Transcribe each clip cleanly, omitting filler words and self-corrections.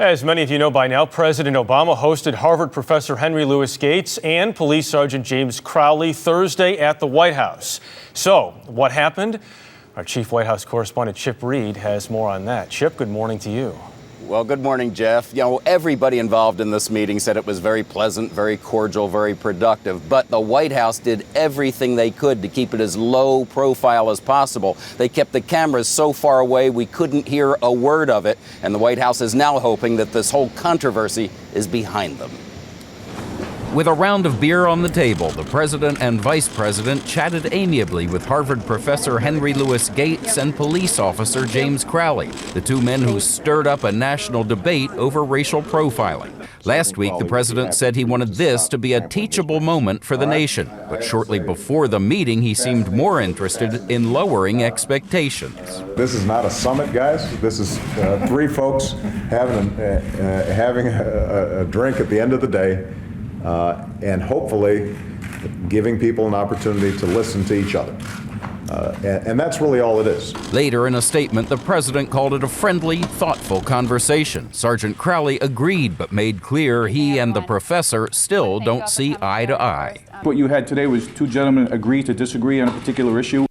As many of you know by now, President Obama hosted Harvard professor Henry Louis Gates and Police Sergeant James Crowley Thursday at the White House. So, what happened? Our chief White House correspondent Chip Reid has more on that. Chip, good morning to you. Well, good morning, Jeff. You know, everybody involved in this meeting said it was very pleasant, very cordial, very productive. But the White House did everything they could to keep it as low profile as possible. They kept the cameras so far away we couldn't hear a word of it. And the White House is now hoping that this whole controversy is behind them. With a round of beer on the table, the president and vice president chatted amiably with Harvard professor Henry Louis Gates and police officer James Crowley, the two men who stirred up a national debate over racial profiling. Last week, the president said he wanted this to be a teachable moment for the nation. But shortly before the meeting, he seemed more interested in lowering expectations. This is not a summit, guys. This is three folks having a drink at the end of the day. And hopefully giving people an opportunity to listen to each other. And that's really all it is. Later in a statement, the president called it a friendly, thoughtful conversation. Sergeant Crowley agreed, but made clear he and the professor still don't see eye to eye. What you had today was two gentlemen agree to disagree on a particular issue.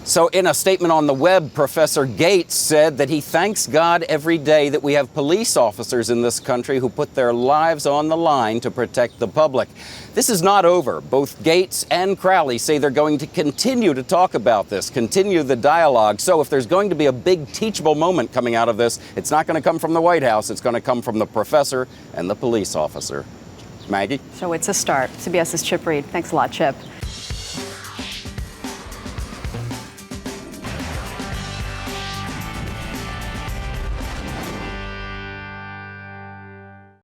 So in a statement on the web, Professor Gates said that he thanks God every day that we have police officers in this country who put their lives on the line to protect the public. This is not over. Both Gates and Crowley say they're going to continue to talk about this, continue the dialogue. So if there's going to be a big teachable moment coming out of this, it's not going to come from the White House. It's going to come from the professor and the police officer. Maggie? So it's a start. CBS's Chip Reid. Thanks a lot, Chip.